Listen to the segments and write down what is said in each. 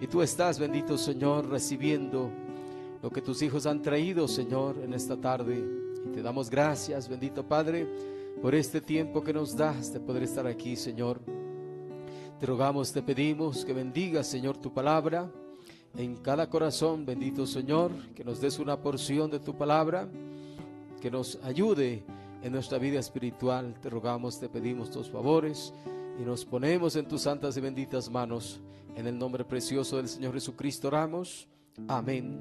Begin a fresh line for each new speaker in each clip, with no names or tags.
Y tú estás, bendito Señor, recibiendo lo que tus hijos han traído, Señor, en esta tarde. Y te damos gracias, bendito Padre, por este tiempo que nos das de poder estar aquí, Señor. Te rogamos, te pedimos que bendigas, Señor, tu palabra en cada corazón, bendito Señor, que nos des una porción de tu palabra, que nos ayude en nuestra vida espiritual. Te rogamos, te pedimos tus favores y nos ponemos en tus santas y benditas manos. En el nombre precioso del Señor Jesucristo oramos. Amén.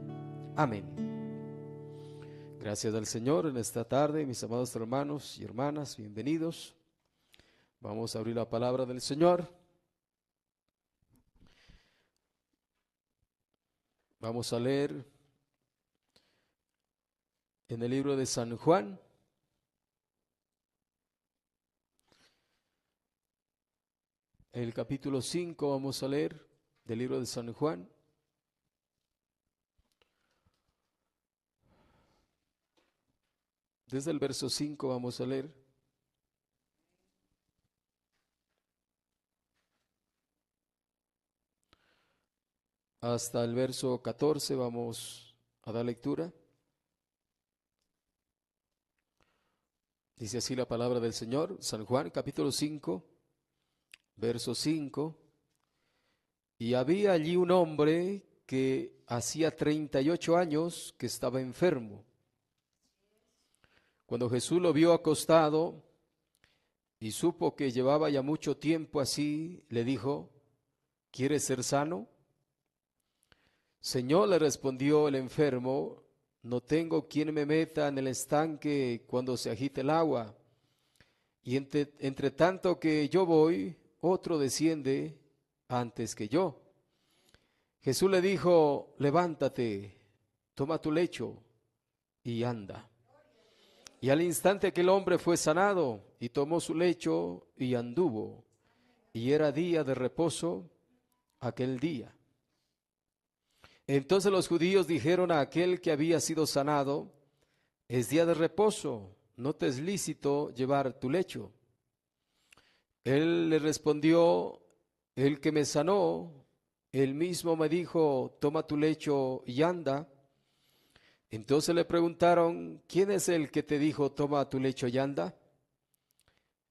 Amén. Gracias al Señor en esta tarde, mis amados hermanos y hermanas, bienvenidos. Vamos a abrir la palabra del Señor. Vamos a leer en el libro de San Juan, el capítulo 5, vamos a leer del libro de San Juan. Desde el verso 5 vamos a leer. Hasta el verso 14 vamos a dar lectura. Dice así la palabra del Señor, San Juan, capítulo 5, verso 5. Y había allí un hombre que hacía 38 años que estaba enfermo. Cuando Jesús lo vio acostado y supo que llevaba ya mucho tiempo así, le dijo: ¿quieres ser sano? Señor, le respondió el enfermo, no tengo quien me meta en el estanque cuando se agite el agua. Y entre tanto que yo voy, otro desciende antes que yo. Jesús le dijo: levántate, toma tu lecho y anda. Y al instante que el hombre fue sanado y tomó su lecho y anduvo. Y era día de reposo aquel día. Entonces los judíos dijeron a aquel que había sido sanado: es día de reposo, no te es lícito llevar tu lecho. Él le respondió: el que me sanó, él mismo me dijo: toma tu lecho y anda. Entonces le preguntaron: ¿quién es el que te dijo: toma tu lecho y anda?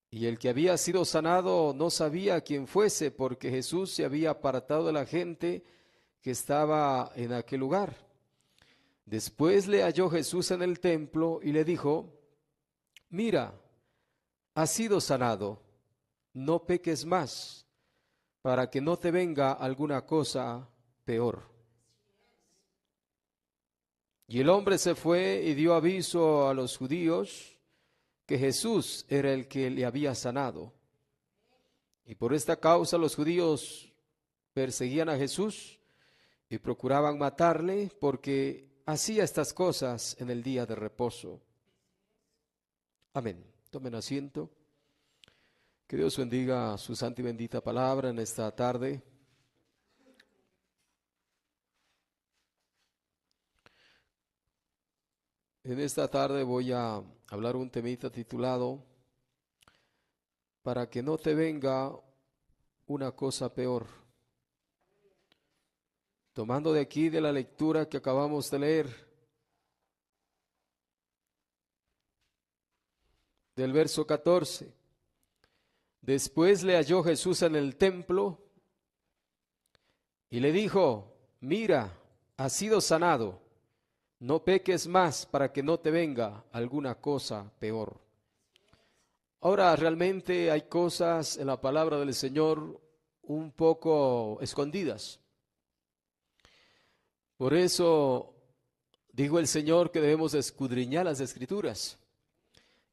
Y el que había sido sanado no sabía quién fuese, porque Jesús se había apartado de la gente que estaba en aquel lugar. Después le halló Jesús en el templo y le dijo: mira, has sido sanado, no peques más, para que no te venga alguna cosa peor. Y el hombre se fue y dio aviso a los judíos que Jesús era el que le había sanado. Y por esta causa los judíos perseguían a Jesús y procuraban matarle, porque hacía estas cosas en el día de reposo. Amén. Tomen asiento. Que Dios bendiga su santa y bendita palabra en esta tarde. En esta tarde voy a hablar un temita titulado: para que no te venga una cosa peor. Tomando de aquí de la lectura que acabamos de leer, del verso 14. Después le halló Jesús en el templo y le dijo: mira, has sido sanado, no peques más para que no te venga alguna cosa peor. Ahora, realmente hay cosas en la palabra del Señor un poco escondidas. Por eso dijo el Señor que debemos escudriñar las Escrituras,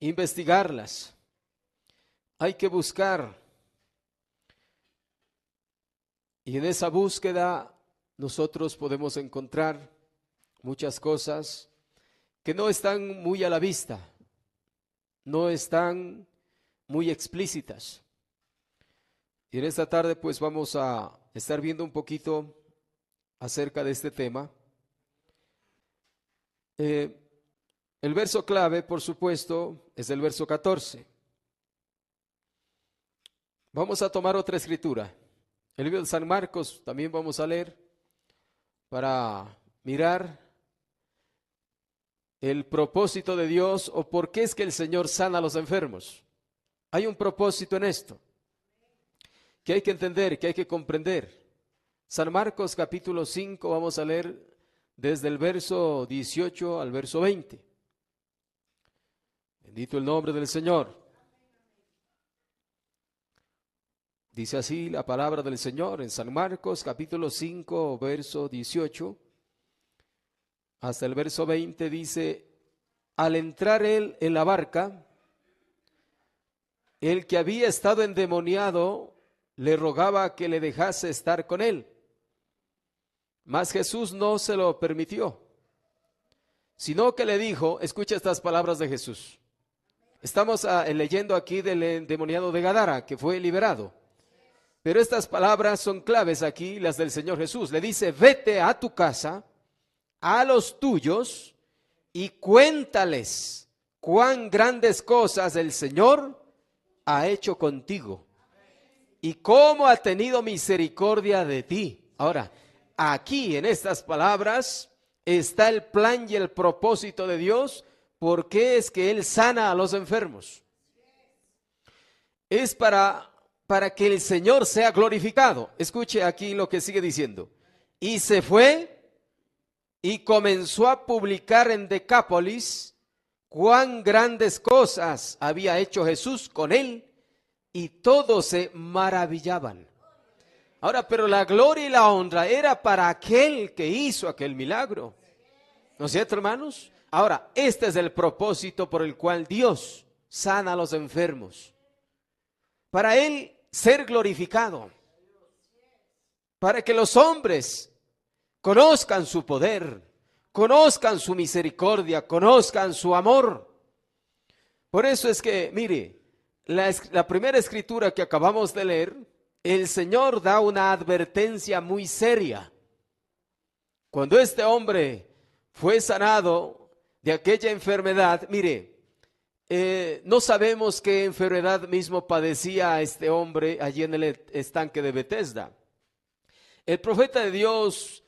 investigarlas. Hay que buscar. Y en esa búsqueda nosotros podemos encontrar muchas cosas que no están muy a la vista, no están muy explícitas. Y en esta tarde pues vamos a estar viendo un poquito acerca de este tema. El verso clave, por supuesto, es el verso 14. Vamos a tomar otra escritura. El libro de San Marcos también vamos a leer. para mirar el propósito de Dios o por qué es que el Señor sana a los enfermos. Hay un propósito en esto que hay que entender, que hay que comprender. San Marcos capítulo 5, vamos a leer desde el verso 18 al verso 20. Bendito el nombre del Señor. Dice así la palabra del Señor en San Marcos capítulo 5, verso 18 hasta el verso 20, dice: al entrar él en la barca, el que había estado endemoniado le rogaba que le dejase estar con él. Mas Jesús no se lo permitió, sino que le dijo, escucha estas palabras de Jesús. Estamos leyendo aquí del endemoniado de Gadara, que fue liberado. Pero estas palabras son claves aquí, las del Señor Jesús. Le dice, vete a tu casa, a los tuyos, y cuéntales cuán grandes cosas el Señor ha hecho contigo y cómo ha tenido misericordia de ti. Ahora, aquí en estas palabras está el plan y el propósito de Dios. ¿Por qué es que Él sana a los enfermos? Es para que el Señor sea glorificado. Escuche aquí lo que sigue diciendo. Y se fue y comenzó a publicar en Decápolis cuán grandes cosas había hecho Jesús con él, y todos se maravillaban. Ahora, pero la gloria y la honra era para aquel que hizo aquel milagro. ¿No es cierto, hermanos? Ahora, este es el propósito por el cual Dios sana a los enfermos. Para Él ser glorificado. Para que los hombres conozcan su poder, conozcan su misericordia, conozcan su amor. Por eso es que, mire, la primera escritura que acabamos de leer, el Señor da una advertencia muy seria. Cuando este hombre fue sanado de aquella enfermedad, mire, no sabemos qué enfermedad mismo padecía este hombre allí en el estanque de Betesda. El profeta de Dios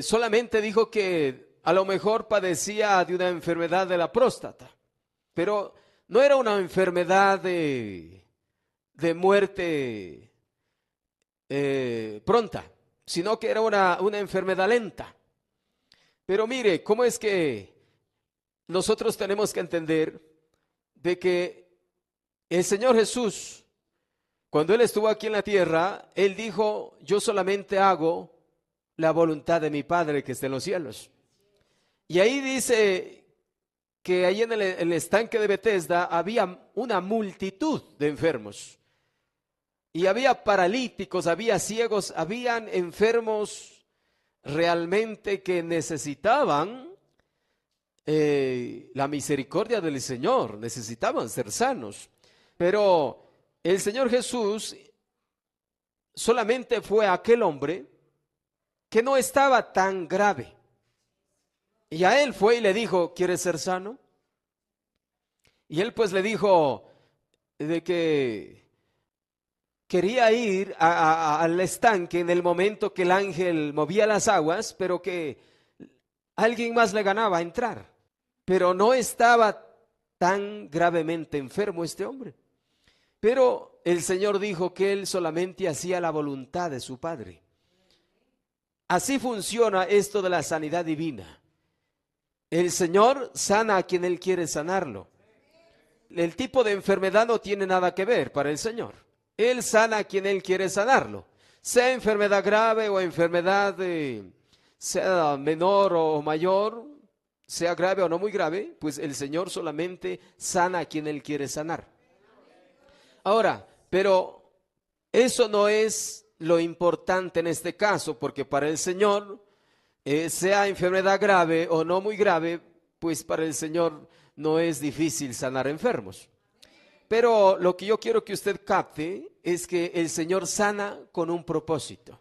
solamente dijo que a lo mejor padecía de una enfermedad de la próstata, pero no era una enfermedad de muerte pronta, sino que era una enfermedad lenta. Pero mire, ¿cómo es que nosotros tenemos que entender de que el Señor Jesús, cuando Él estuvo aquí en la tierra, Él dijo, yo solamente hago la voluntad de mi Padre que está en los cielos? Y ahí dice que ahí en el estanque de Betesda había una multitud de enfermos. Y había paralíticos, había ciegos, habían enfermos realmente que necesitaban la misericordia del Señor, necesitaban ser sanos. Pero el Señor Jesús solamente fue aquel hombre que no estaba tan grave. Y a él fue y le dijo, ¿quieres ser sano? Y él pues le dijo de que quería ir al estanque en el momento que el ángel movía las aguas, pero que alguien más le ganaba a entrar. Pero no estaba tan gravemente enfermo este hombre. Pero el Señor dijo que él solamente hacía la voluntad de su Padre. Así funciona esto de la sanidad divina. El Señor sana a quien Él quiere sanarlo. El tipo de enfermedad no tiene nada que ver para el Señor. Él sana a quien Él quiere sanarlo. Sea enfermedad grave o enfermedad sea menor o mayor, sea grave o no muy grave, pues el Señor solamente sana a quien Él quiere sanar. Ahora, pero eso no es lo importante en este caso, porque para el Señor, sea enfermedad grave o no muy grave, pues para el Señor no es difícil sanar enfermos. Pero lo que yo quiero que usted capte es que el Señor sana con un propósito.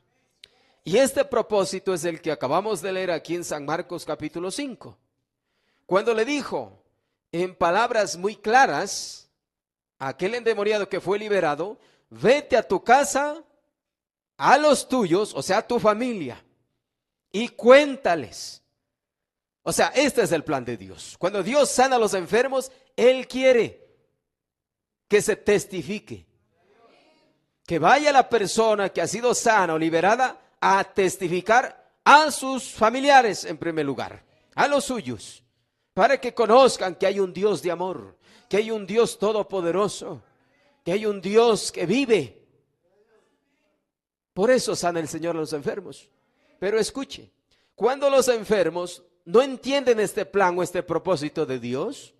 Y este propósito es el que acabamos de leer aquí en San Marcos capítulo 5. Cuando le dijo en palabras muy claras a aquel endemoniado que fue liberado, vete a tu casa, a los tuyos, o sea, a tu familia, y cuéntales. O sea, este es el plan de Dios. Cuando Dios sana a los enfermos, Él quiere que se testifique. Que vaya la persona que ha sido sana o liberada a testificar a sus familiares en primer lugar, a los suyos, para que conozcan que hay un Dios de amor, que hay un Dios todopoderoso, que hay un Dios que vive. Por eso sana el Señor a los enfermos. Pero escuche, cuando los enfermos no entienden este plan o este propósito de Dios,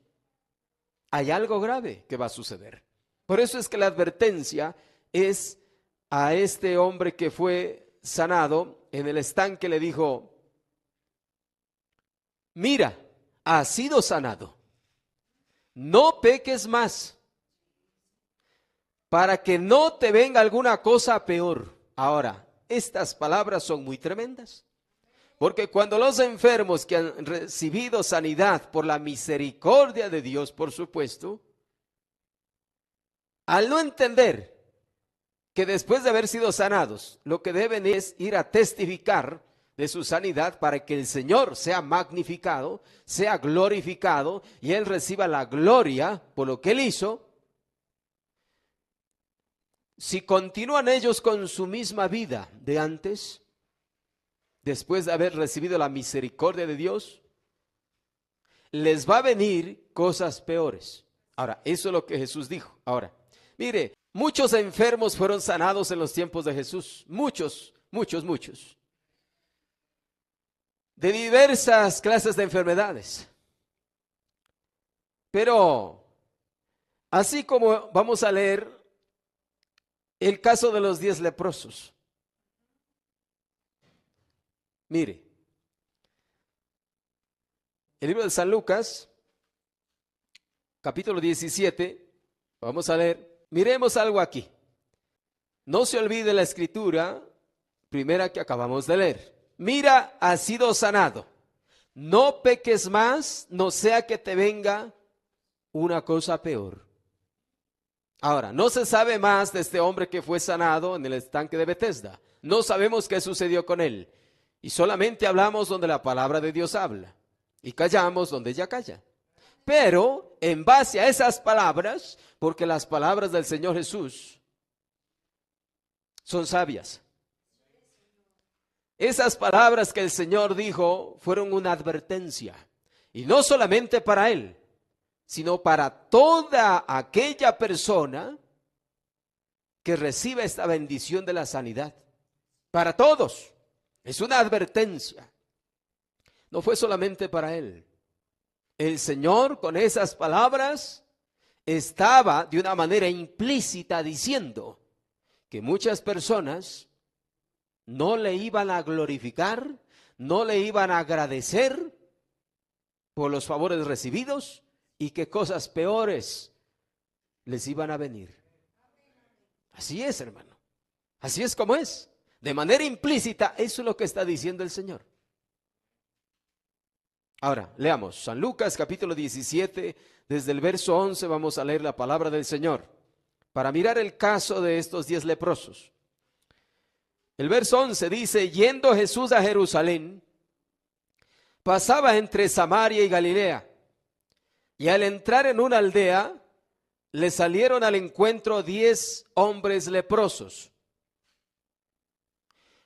hay algo grave que va a suceder. Por eso es que la advertencia es a este hombre que fue sanado en el estanque, le dijo: mira, has sido sanado, no peques más, para que no te venga alguna cosa peor. Ahora, estas palabras son muy tremendas, porque cuando los enfermos que han recibido sanidad por la misericordia de Dios, por supuesto, al no entender que después de haber sido sanados, lo que deben es ir a testificar de su sanidad para que el Señor sea magnificado, sea glorificado y Él reciba la gloria por lo que Él hizo. Si continúan ellos con su misma vida de antes, después de haber recibido la misericordia de Dios, les va a venir cosas peores. Ahora, eso es lo que Jesús dijo. Ahora, mire, muchos enfermos fueron sanados en los tiempos de Jesús. Muchos. De diversas clases de enfermedades. Pero, así como vamos a leer el caso de los 10 leprosos. Mire, el libro de San Lucas, capítulo 17, vamos a leer. Miremos algo aquí. No se olvide la escritura primera que acabamos de leer. Mira, has sido sanado. No peques más, no sea que te venga una cosa peor. Ahora, no se sabe más de este hombre que fue sanado en el estanque de Betesda. No sabemos qué sucedió con él. Y solamente hablamos donde la palabra de Dios habla. Y callamos donde ella calla. Pero en base a esas palabras, porque las palabras del Señor Jesús son sabias. Esas palabras que el Señor dijo fueron una advertencia. Y no solamente para él, sino para toda aquella persona que reciba esta bendición de la sanidad. Para todos. Es una advertencia. No fue solamente para él. El Señor con esas palabras estaba de una manera implícita diciendo que muchas personas no le iban a glorificar, no le iban a agradecer por los favores recibidos y que cosas peores les iban a venir. Así es, hermano. Así es como es. De manera implícita, eso es lo que está diciendo el Señor. Ahora, leamos San Lucas capítulo 17, desde el verso 11 vamos a leer la palabra del Señor, para mirar el caso de estos 10 leprosos. El verso 11 dice: yendo Jesús a Jerusalén, pasaba entre Samaria y Galilea, y al entrar en una aldea, le salieron al encuentro 10 hombres leprosos,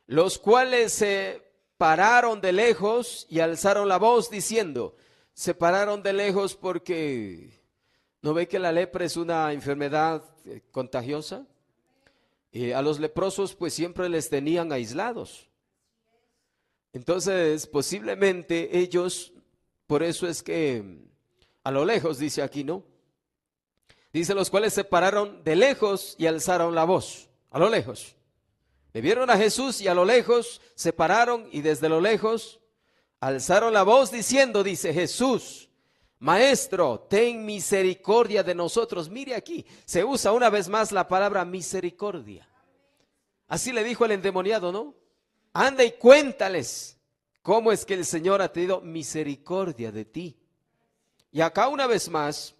los cuales se pararon de lejos y alzaron la voz diciendo. Se pararon de lejos porque ¿no ve que la lepra es una enfermedad contagiosa? A los leprosos pues siempre les tenían aislados. Entonces posiblemente ellos, por eso es que a lo lejos dice aquí, ¿no? Dice: los cuales se pararon de lejos y alzaron la voz. A lo lejos. Le vieron a Jesús y a lo lejos se pararon y desde lo lejos alzaron la voz diciendo, dice: Jesús, Maestro, ten misericordia de nosotros. Mire aquí, se usa una vez más la palabra misericordia. Así le dijo el endemoniado, ¿no? Anda y cuéntales cómo es que el Señor ha tenido misericordia de ti. Y acá una vez más,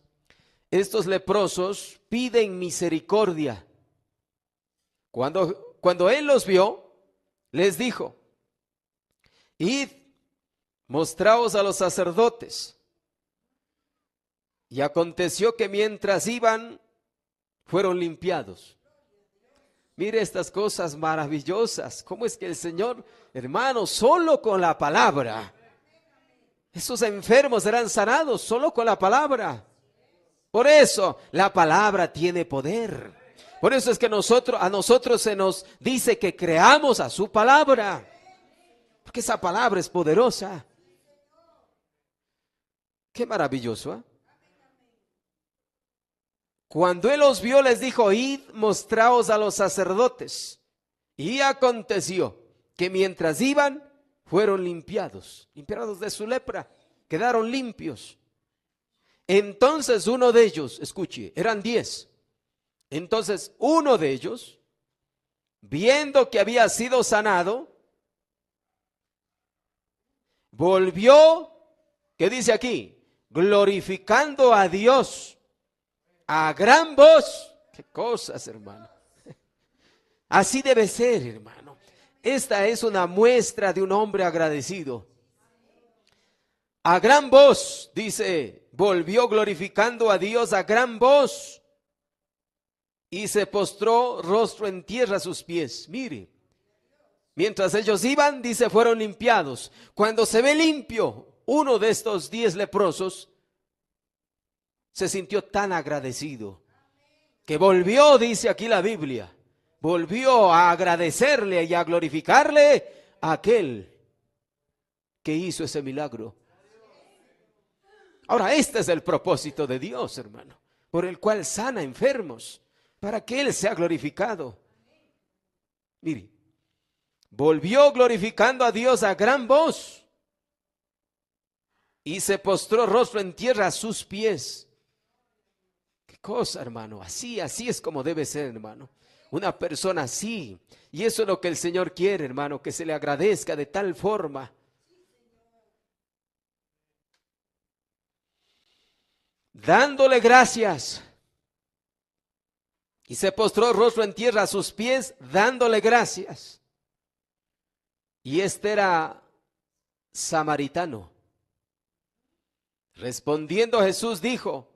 estos leprosos piden misericordia. Cuando Él los vio, les dijo: id, mostraos a los sacerdotes. Y aconteció que mientras iban, fueron limpiados. Mire estas cosas maravillosas. ¿Cómo es que el Señor, hermano, solo con la palabra? Esos enfermos serán sanados solo con la palabra. Por eso la palabra tiene poder. Por eso es que a nosotros se nos dice que creamos a su palabra. Porque esa palabra es poderosa. Qué maravilloso, ¿eh? Cuando él los vio, les dijo, id, mostraos a los sacerdotes. Y aconteció que mientras iban, fueron limpiados de su lepra, quedaron limpios. Entonces uno de ellos, escuche, eran 10. Entonces uno de ellos, viendo que había sido sanado, volvió, ¿qué dice aquí? Glorificando a Dios a gran voz. Qué cosas, hermano. Así debe ser, hermano. Esta es una muestra de un hombre agradecido. A gran voz, dice, volvió glorificando a Dios a gran voz y se postró rostro en tierra a sus pies. Mire, mientras ellos iban, dice, fueron limpiados. Cuando se ve limpio, uno de estos 10 leprosos se sintió tan agradecido que volvió, dice aquí la Biblia, volvió a agradecerle y a glorificarle a aquel que hizo ese milagro. Ahora, este es el propósito de Dios, hermano, por el cual sana enfermos, para que Él sea glorificado. Mire, volvió glorificando a Dios a gran voz y se postró rostro en tierra a sus pies. Qué cosa, hermano, así es como debe ser, hermano. Una persona así, y eso es lo que el Señor quiere, hermano, que se le agradezca de tal forma. Dándole gracias. Y se postró rostro en tierra a sus pies, dándole gracias. Y este era samaritano. Respondiendo Jesús dijo,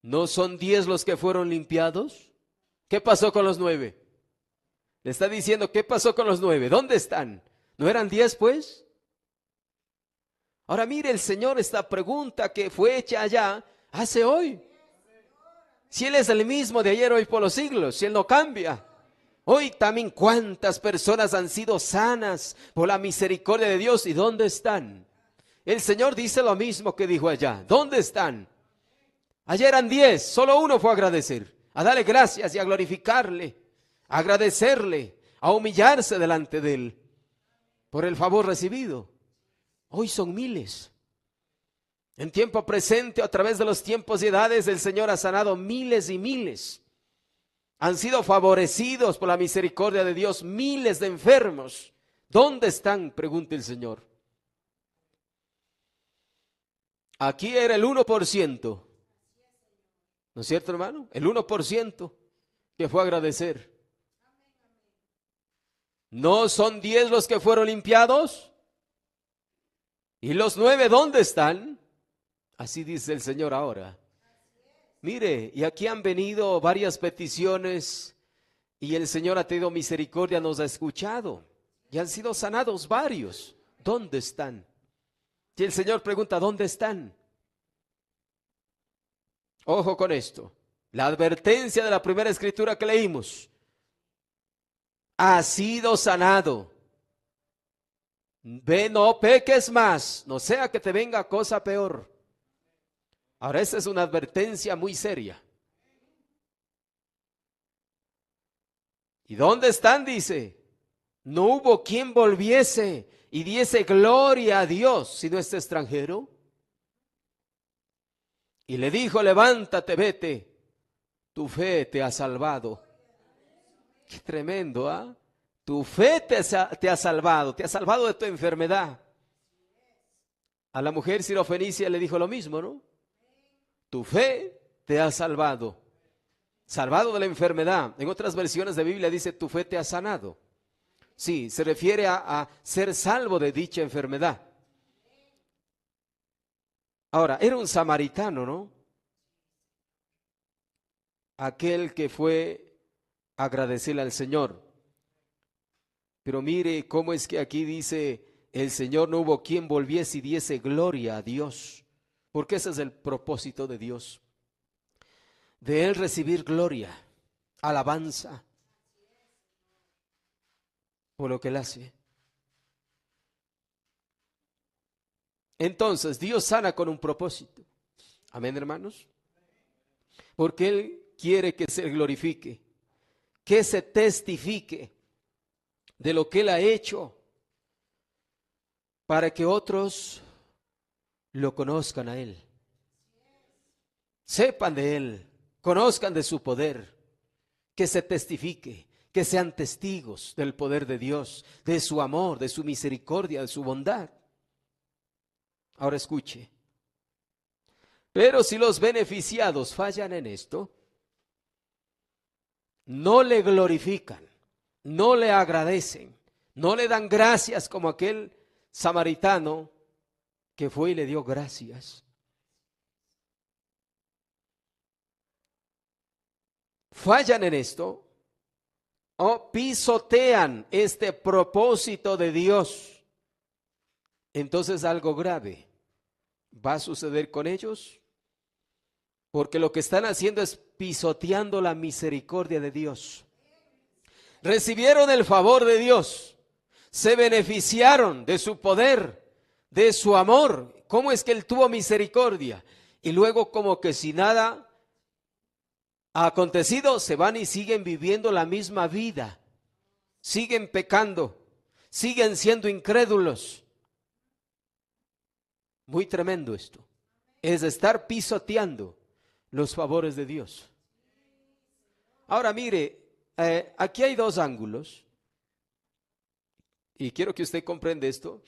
¿no son 10 los que fueron limpiados? ¿Qué pasó con los 9? Le está diciendo, ¿qué pasó con los 9? ¿Dónde están? ¿No eran 10 pues? Ahora mire el Señor esta pregunta que fue hecha allá, hace hoy. Si Él es el mismo de ayer, hoy, por los siglos, si Él no cambia. Hoy también cuántas personas han sido sanas por la misericordia de Dios. ¿Y dónde están? El Señor dice lo mismo que dijo allá. ¿Dónde están? Ayer eran 10, solo uno fue a agradecer, a darle gracias y a glorificarle, a agradecerle, a humillarse delante de Él por el favor recibido. Hoy son miles. En tiempo presente, a través de los tiempos y edades, el Señor ha sanado miles y miles. Han sido favorecidos por la misericordia de Dios miles de enfermos. ¿Dónde están? Pregunta el Señor. Aquí era el 1%. ¿No es cierto, hermano? El 1% que fue a agradecer. ¿No son 10 los que fueron limpiados? ¿Y los 9 dónde están? Así dice el Señor ahora. Mire, y aquí han venido varias peticiones y el Señor ha tenido misericordia, nos ha escuchado. Y han sido sanados varios. ¿Dónde están? Y el Señor pregunta, ¿dónde están? Ojo con esto. La advertencia de la primera escritura que leímos. Ha sido sanado. Ve, no peques más, no sea que te venga cosa peor. Ahora, esta es una advertencia muy seria. ¿Y dónde están? Dice. No hubo quien volviese y diese gloria a Dios, sino este extranjero. Y le dijo, levántate, vete, tu fe te ha salvado. Qué tremendo, ¿ah? Tu fe te ha salvado de tu enfermedad. A la mujer sirofenicia le dijo lo mismo, ¿no? Tu fe te ha salvado de la enfermedad. En otras versiones de Biblia dice, tu fe te ha sanado. O Sí, se refiere a ser salvo de dicha enfermedad. Ahora, era un samaritano, ¿no? Aquel que fue a agradecerle al Señor. Pero mire cómo es que aquí dice, el Señor no hubo quien volviese y diese gloria a Dios. Porque ese es el propósito de Dios. De Él recibir gloria, alabanza, por lo que Él hace. Entonces, Dios sana con un propósito. Amén, hermanos. Porque Él quiere que se glorifique, que se testifique de lo que Él ha hecho, para que otros lo conozcan a Él, sepan de Él, conozcan de su poder, que se testifique, que sean testigos del poder de Dios, de su amor, de su misericordia, de su bondad. Ahora escuche, pero si los beneficiados fallan en esto, no le glorifican, no le agradecen, no le dan gracias como aquel samaritano que fue y le dio gracias. Fallan en esto o pisotean este propósito de Dios. Entonces algo grave va a suceder con ellos, porque lo que están haciendo es pisoteando la misericordia de Dios. Recibieron el favor de Dios, se beneficiaron de su poder, de su amor. ¿Cómo es que Él tuvo misericordia? Y luego, como que si nada ha acontecido, se van y siguen viviendo la misma vida, siguen pecando, siguen siendo incrédulos. Muy tremendo esto, es estar pisoteando los favores de Dios. Ahora mire, aquí hay dos ángulos, y quiero que usted comprenda esto,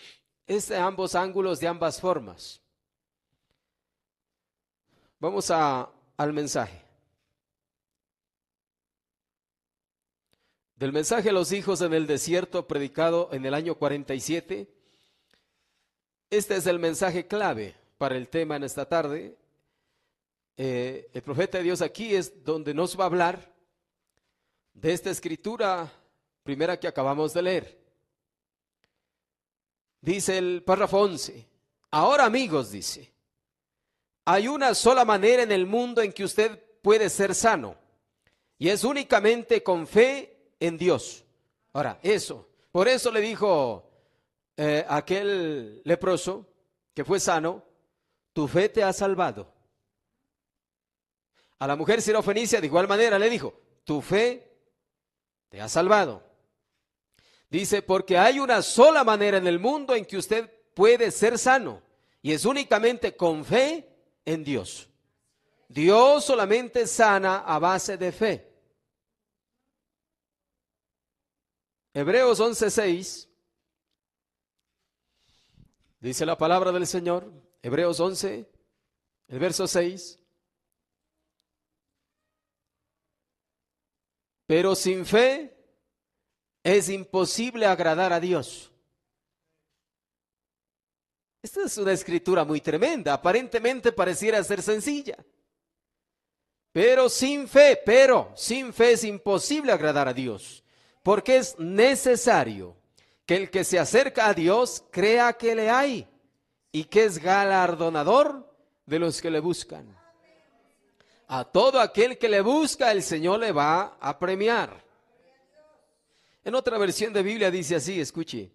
es de ambos ángulos, de ambas formas. Vamos al mensaje. Del mensaje a los hijos en el desierto, predicado en el año 47, este es el mensaje clave para el tema en esta tarde. El profeta de Dios aquí es donde nos va a hablar de esta escritura primera que acabamos de leer. Dice el párrafo 11, ahora amigos, dice, hay una sola manera en el mundo en que usted puede ser sano, y es únicamente con fe en Dios. Ahora, por eso le dijo aquel leproso que fue sano, tu fe te ha salvado. A la mujer sirofenicia de igual manera le dijo, tu fe te ha salvado. Dice, porque hay una sola manera en el mundo en que usted puede ser sano, y es únicamente con fe en Dios. Dios solamente sana a base de fe. Hebreos 11:6 dice la palabra del Señor. Hebreos 11, el verso 6. Pero sin fe es imposible agradar a Dios. Esta es una escritura muy tremenda. Aparentemente pareciera ser sencilla. Pero sin fe es imposible agradar a Dios. Porque es necesario que el que se acerca a Dios crea que le hay y que es galardonador de los que le buscan. A todo aquel que le busca, el Señor le va a premiar. En otra versión de Biblia dice así, escuche.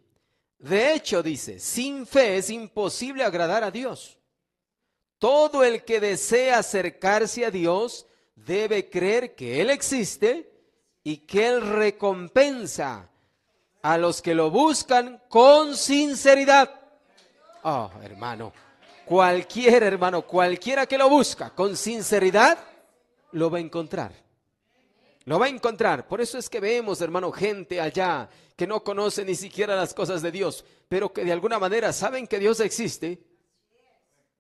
De hecho, dice, sin fe es imposible agradar a Dios. Todo el que desea acercarse a Dios debe creer que Él existe y que Él recompensa a los que lo buscan con sinceridad. Oh, hermano, cualquiera que lo busca con sinceridad, lo va a encontrar. Lo va a encontrar. Por eso es que vemos, hermano, gente allá que no conoce ni siquiera las cosas de Dios, pero que de alguna manera saben que Dios existe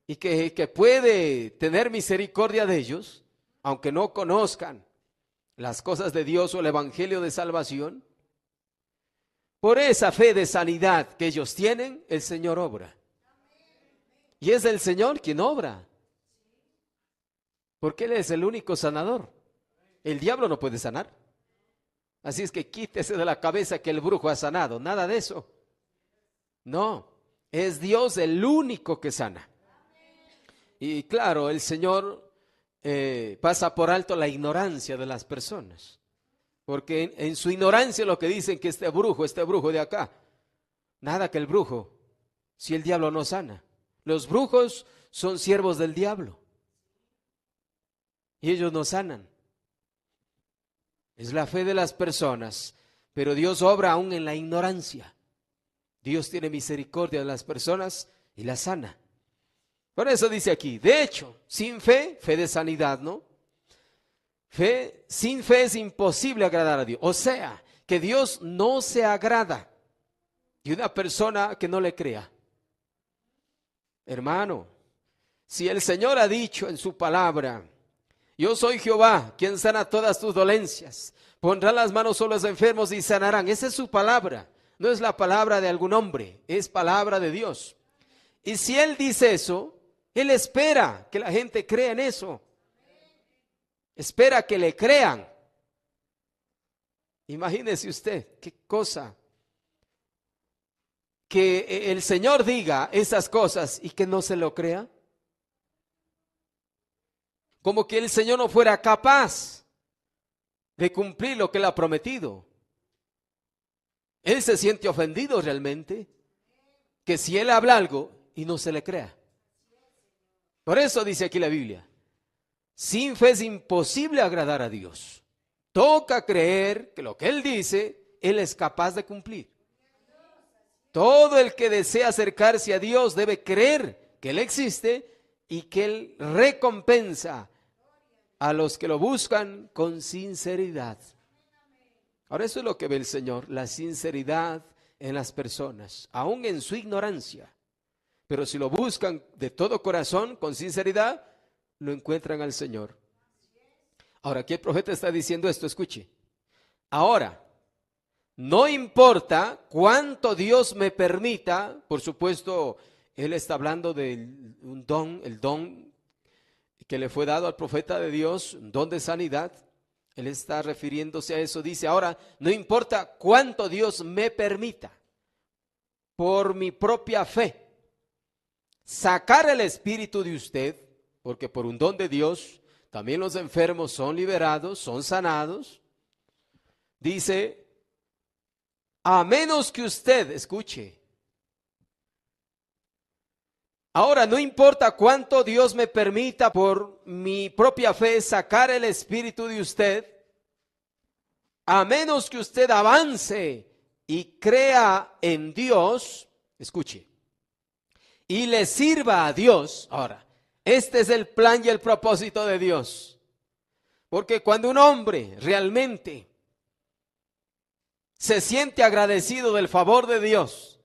y que puede tener misericordia de ellos, aunque no conozcan las cosas de Dios o el evangelio de salvación. Por esa fe de sanidad que ellos tienen, el Señor obra. Y es el Señor quien obra. Porque Él es el único sanador. El diablo no puede sanar. Así es que quítese de la cabeza que el brujo ha sanado. Nada de eso. No, es Dios el único que sana. Y claro, el Señor pasa por alto la ignorancia de las personas. Porque en su ignorancia lo que dicen que este brujo de acá. Nada que el brujo, si el diablo no sana. Los brujos son siervos del diablo. Y ellos no sanan. Es la fe de las personas. Pero Dios obra aún en la ignorancia. Dios tiene misericordia de las personas y las sana. Por eso dice aquí, de hecho, sin fe, fe de sanidad, ¿no? Sin fe es imposible agradar a Dios. O sea, que Dios no se agrada de una persona que no le crea. Hermano, si el Señor ha dicho en su palabra, yo soy Jehová, quien sana todas tus dolencias, pondrá las manos sobre los enfermos y sanarán. Esa es su palabra, no es la palabra de algún hombre, es palabra de Dios. Y si Él dice eso, Él espera que la gente crea en eso. Espera que le crean. Imagínese usted, qué cosa. Que el Señor diga esas cosas y que no se lo crea. Como que el Señor no fuera capaz de cumplir lo que Él ha prometido. Él se siente ofendido realmente. Que si Él habla algo y no se le crea. Por eso dice aquí la Biblia. Sin fe es imposible agradar a Dios. Toca creer que lo que Él dice, Él es capaz de cumplir. Todo el que desea acercarse a Dios debe creer que Él existe y que Él recompensa a los que lo buscan con sinceridad. Ahora eso es lo que ve el Señor, la sinceridad en las personas, aún en su ignorancia. Pero si lo buscan de todo corazón, con sinceridad, lo encuentran al Señor. Ahora, aquí el profeta está diciendo esto, escuche. Ahora, no importa cuánto Dios me permita, por supuesto, Él está hablando de un don, el don que le fue dado al profeta de Dios, un don de sanidad. Él está refiriéndose a eso, dice, ahora, no importa cuánto Dios me permita, por mi propia fe, sacar el espíritu de usted, porque por un don de Dios, también los enfermos son liberados, son sanados. Dice, a menos que usted, escuche, ahora no importa cuánto Dios me permita por mi propia fe sacar el espíritu de usted, a menos que usted avance y crea en Dios, escuche, y le sirva a Dios. Ahora, este es el plan y el propósito de Dios. Porque cuando un hombre realmente se siente agradecido del favor de Dios,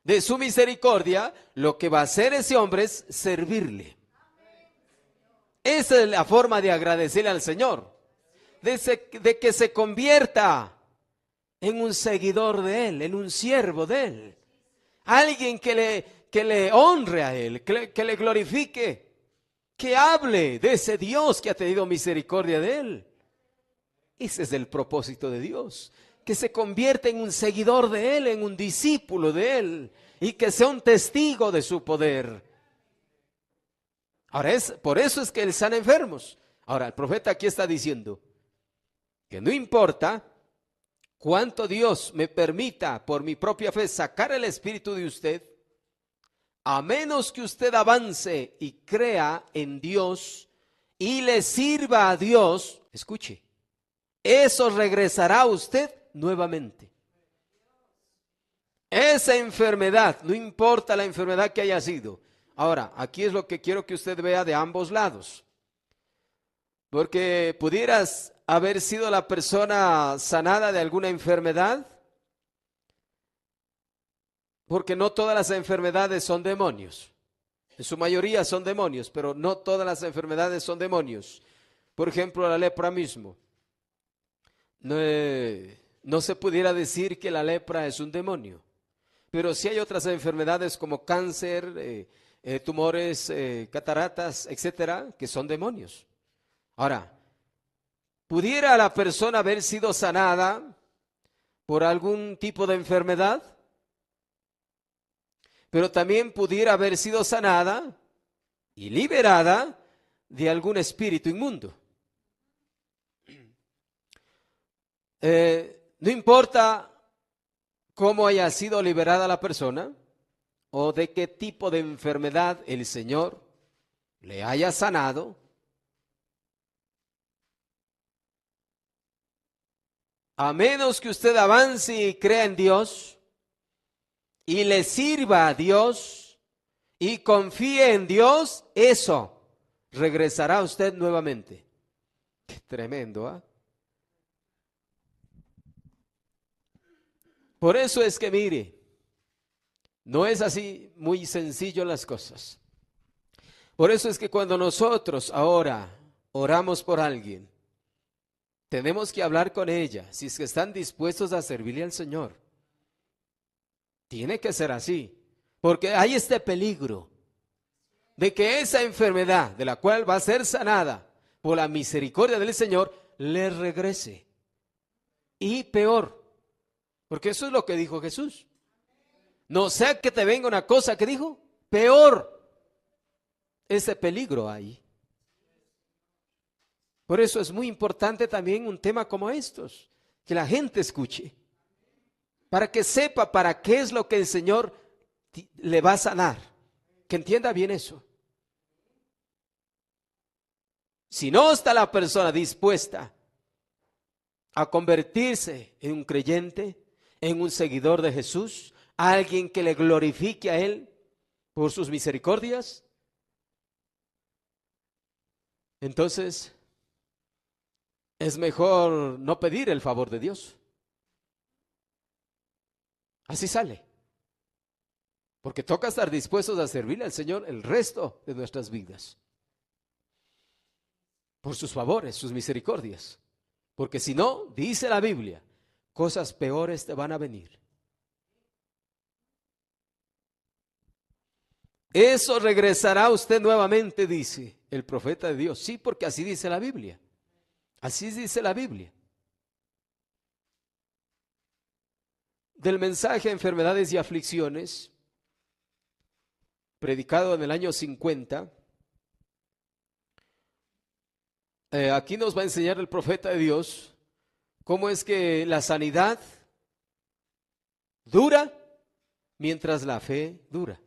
de su misericordia, lo que va a hacer ese hombre es servirle. Esa es la forma de agradecerle al Señor, de que se convierta en un seguidor de Él, en un siervo de Él, alguien que le honre a Él, que le glorifique, que hable de ese Dios que ha tenido misericordia de Él. Ese es el propósito de Dios, que se convierta en un seguidor de Él, en un discípulo de Él, y que sea un testigo de su poder. Ahora, por eso es que Él sana enfermos. Ahora, el profeta aquí está diciendo que no importa cuánto Dios me permita por mi propia fe sacar el espíritu de usted, a menos que usted avance y crea en Dios y le sirva a Dios, escuche, eso regresará a usted nuevamente. Esa enfermedad, no importa la enfermedad que haya sido. Ahora, aquí es lo que quiero que usted vea de ambos lados. Porque pudieras haber sido la persona sanada de alguna enfermedad, porque no todas las enfermedades son demonios. En su mayoría son demonios, pero no todas las enfermedades son demonios. Por ejemplo, la lepra mismo. No no se pudiera decir que la lepra es un demonio. Pero sí hay otras enfermedades como cáncer, tumores, cataratas, etcétera, que son demonios. Ahora, ¿pudiera la persona haber sido sanada por algún tipo de enfermedad? Pero también pudiera haber sido sanada y liberada de algún espíritu inmundo. No importa cómo haya sido liberada la persona o de qué tipo de enfermedad el Señor le haya sanado, a menos que usted avance y crea en Dios y le sirva a Dios y confíe en Dios, eso regresará a usted nuevamente. Qué tremendo, ¿ah? Por eso es que mire, no es así muy sencillo las cosas. Por eso es que cuando nosotros ahora oramos por alguien, tenemos que hablar con ella, si es que están dispuestos a servirle al Señor. Tiene que ser así, porque hay este peligro de que esa enfermedad de la cual va a ser sanada por la misericordia del Señor, le regrese. Y peor, porque eso es lo que dijo Jesús. No sea que te venga una cosa que dijo, peor. Ese peligro hay. Por eso es muy importante también un tema como estos, que la gente escuche, para que sepa para qué es lo que el Señor le va a sanar, que entienda bien eso. Si no está la persona dispuesta a convertirse en un creyente, en un seguidor de Jesús, a alguien que le glorifique a Él por sus misericordias, entonces es mejor no pedir el favor de Dios. Así sale. Porque toca estar dispuestos a servirle al Señor el resto de nuestras vidas. Por sus favores, sus misericordias. Porque si no, dice la Biblia, cosas peores te van a venir. Eso regresará a usted nuevamente, dice el profeta de Dios. Sí, porque así dice la Biblia. Así dice la Biblia. Del mensaje Enfermedades y Aflicciones, predicado en el año 50, aquí nos va a enseñar el profeta de Dios cómo es que la sanidad dura mientras la fe dura.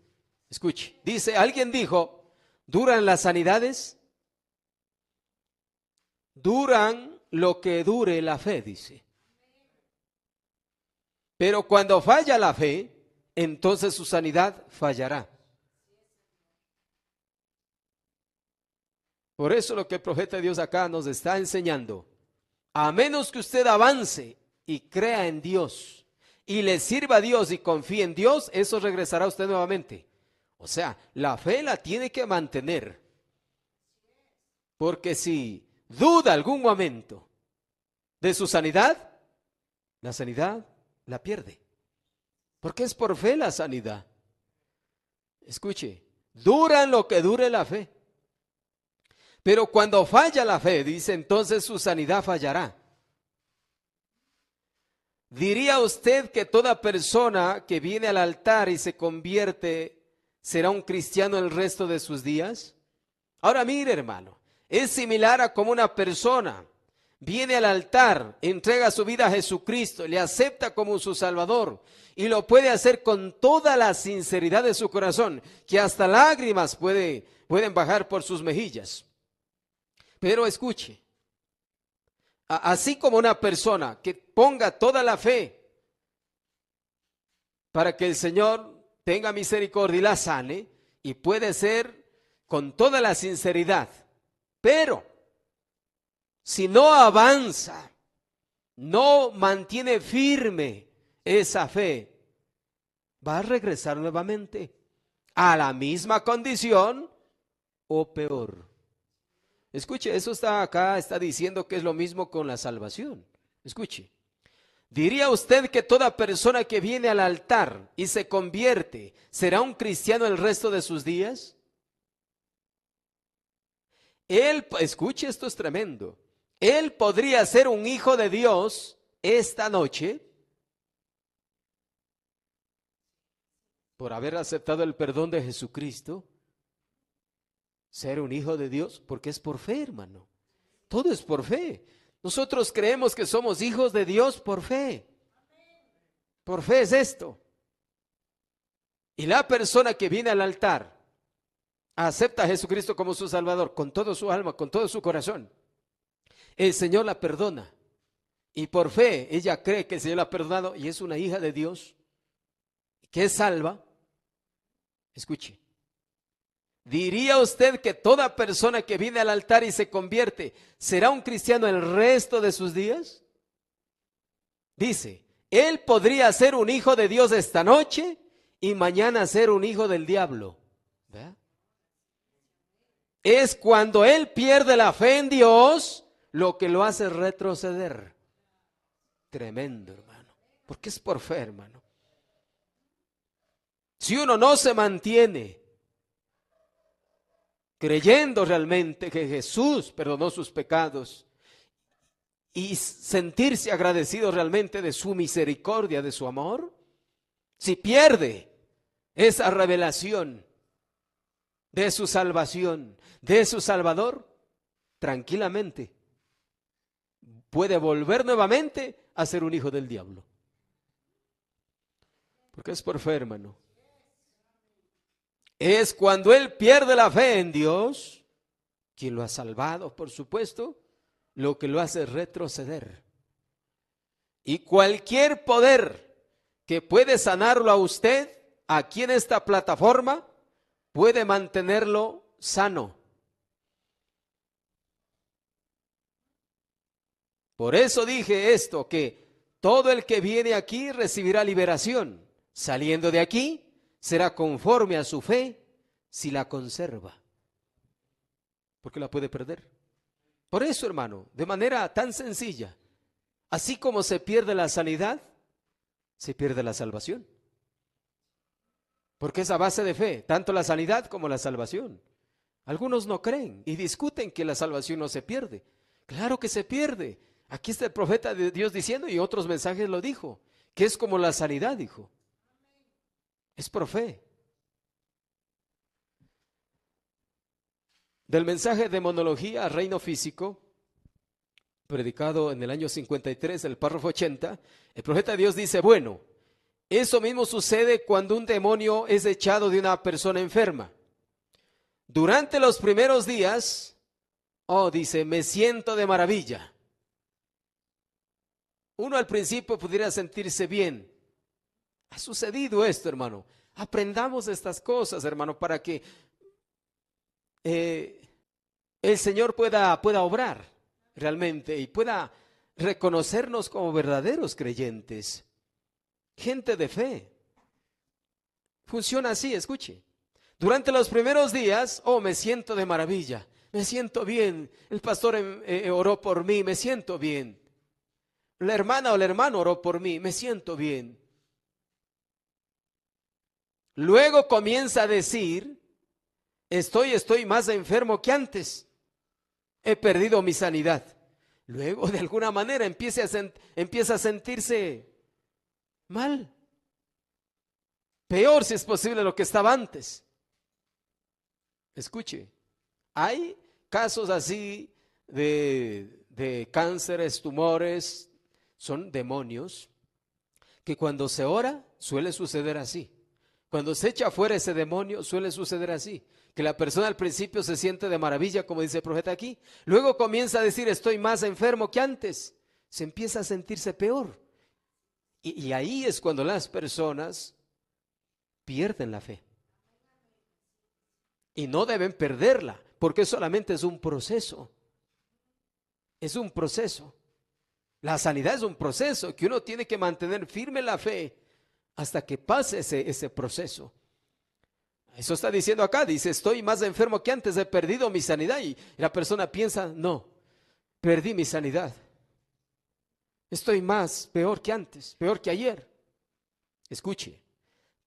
Escuche, dice, alguien dijo, ¿duran las sanidades? Duran lo que dure la fe, dice. Pero cuando falla la fe, entonces su sanidad fallará. Por eso lo que el profeta de Dios acá nos está enseñando, a menos que usted avance y crea en Dios y le sirva a Dios y confíe en Dios, eso regresará a usted nuevamente. O sea, la fe la tiene que mantener. Porque si duda algún momento de su sanidad, la sanidad la pierde. Porque es por fe la sanidad. Escuche, duran lo que dure la fe. Pero cuando falla la fe, dice, entonces su sanidad fallará. ¿Diría usted que toda persona que viene al altar y se convierte será un cristiano el resto de sus días? Ahora mire, hermano, es similar a como una persona viene al altar, entrega su vida a Jesucristo, le acepta como su Salvador y lo puede hacer con toda la sinceridad de su corazón, que hasta lágrimas pueden bajar por sus mejillas. Pero escuche, así como una persona que ponga toda la fe para que el Señor tenga misericordia y la sane, y puede ser con toda la sinceridad, pero si no avanza, no mantiene firme esa fe, va a regresar nuevamente a la misma condición o peor. Escuche, eso está acá, está diciendo que es lo mismo con la salvación. Escuche, ¿Diría usted que toda persona que viene al altar y se convierte será un cristiano el resto de sus días? Escuche, esto es tremendo. Él podría ser un hijo de Dios esta noche por haber aceptado el perdón de Jesucristo. Ser un hijo de Dios, porque es por fe, hermano. Todo es por fe. Nosotros creemos que somos hijos de Dios por fe. Por fe es esto. Y la persona que viene al altar acepta a Jesucristo como su Salvador con todo su alma, con todo su corazón. El Señor la perdona. Y por fe ella cree que el Señor la ha perdonado y es una hija de Dios que es salva. Escuche. ¿Diría usted que toda persona que viene al altar y se convierte será un cristiano el resto de sus días? Dice, él podría ser un hijo de Dios esta noche y mañana ser un hijo del diablo. ¿Ve? Es cuando él pierde la fe en Dios lo que lo hace retroceder. Tremendo, hermano. Porque es por fe, hermano. Si uno no se mantiene creyendo realmente que Jesús perdonó sus pecados y sentirse agradecido realmente de su misericordia, de su amor, si pierde esa revelación de su salvación, de su Salvador, tranquilamente puede volver nuevamente a ser un hijo del diablo. Porque es por fe, hermano. Es cuando él pierde la fe en Dios, quien lo ha salvado, por supuesto, lo que lo hace retroceder. Y cualquier poder que puede sanarlo a usted, aquí en esta plataforma, puede mantenerlo sano. Por eso dije esto, que todo el que viene aquí recibirá liberación. Saliendo de aquí, será conforme a su fe si la conserva. Porque la puede perder. Por eso, hermano, de manera tan sencilla, así como se pierde la sanidad, se pierde la salvación. Porque es a base de fe, tanto la sanidad como la salvación. Algunos no creen y discuten que la salvación no se pierde. Claro que se pierde. Aquí está el profeta de Dios diciendo, y otros mensajes lo dijo, que es como la sanidad, dijo. Es por fe. Del mensaje de monología al reino físico, predicado en el año 53, el párrafo 80, el profeta de Dios dice, bueno, eso mismo sucede cuando un demonio es echado de una persona enferma. Durante los primeros días, dice, me siento de maravilla. Uno al principio pudiera sentirse bien. Ha sucedido esto, hermano. Aprendamos estas cosas, hermano, para que el Señor pueda obrar realmente y pueda reconocernos como verdaderos creyentes, gente de fe. Funciona así, escuche. Durante los primeros días, me siento de maravilla, me siento bien. El pastor oró por mí, me siento bien. La hermana o el hermano oró por mí, me siento bien. Luego comienza a decir, estoy más enfermo que antes. He perdido mi sanidad. Luego, de alguna manera, empieza a sentirse mal. Peor, si es posible, lo que estaba antes. Escuche, hay casos así de cánceres, tumores, son demonios, que cuando se ora suele suceder así. Cuando se echa fuera ese demonio suele suceder así, que la persona al principio se siente de maravilla, como dice el profeta aquí, luego comienza a decir estoy más enfermo que antes, se empieza a sentirse peor. Y ahí es cuando las personas pierden la fe. Y no deben perderla, porque solamente es un proceso. Es un proceso. La sanidad es un proceso que uno tiene que mantener firme la fe hasta que pase ese proceso. Eso está diciendo acá, dice, estoy más enfermo que antes, he perdido mi sanidad. Y la persona piensa, no, perdí mi sanidad. Estoy peor que antes, peor que ayer. Escuche,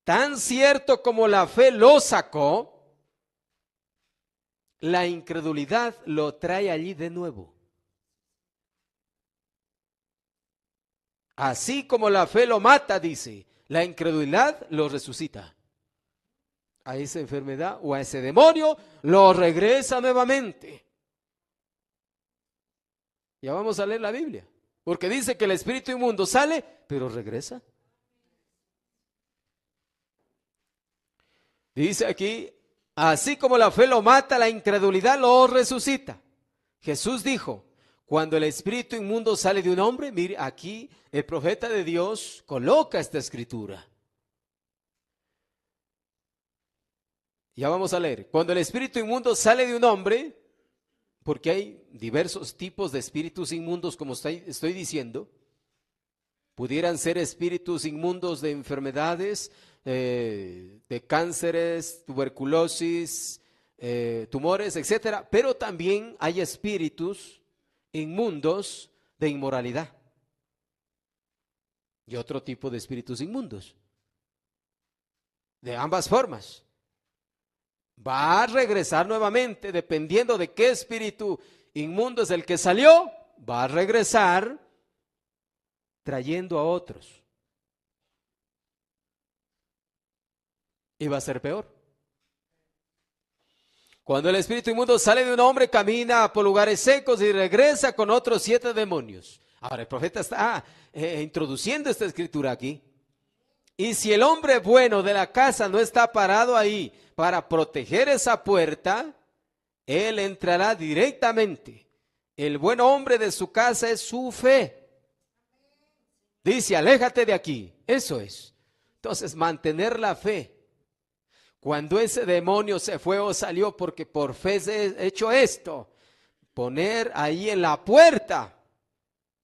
tan cierto como la fe lo sacó, la incredulidad lo trae allí de nuevo. Así como la fe lo mata, dice, la incredulidad lo resucita. A esa enfermedad o a ese demonio lo regresa nuevamente. Ya vamos a leer la Biblia, porque dice que el espíritu inmundo sale, pero regresa. Dice aquí, así como la fe lo mata, la incredulidad lo resucita. Jesús dijo, cuando el espíritu inmundo sale de un hombre, mire, aquí el profeta de Dios coloca esta escritura. Ya vamos a leer. Cuando el espíritu inmundo sale de un hombre, porque hay diversos tipos de espíritus inmundos, como estoy diciendo, pudieran ser espíritus inmundos de enfermedades, de cánceres, tuberculosis, tumores, etcétera, pero también hay espíritus inmundos de inmoralidad y otro tipo de espíritus inmundos. De ambas formas. Va a regresar nuevamente, dependiendo de qué espíritu inmundo es el que salió, va a regresar trayendo a otros. Y va a ser peor. Cuando el espíritu inmundo sale de un hombre, camina por lugares secos y regresa con otros 7 demonios. Ahora el profeta está introduciendo esta escritura aquí. Y si el hombre bueno de la casa no está parado ahí para proteger esa puerta, él entrará directamente. El buen hombre de su casa es su fe. Dice, aléjate de aquí. Eso es. Entonces, mantener la fe. Cuando ese demonio se fue o salió porque por fe he hecho esto, poner ahí en la puerta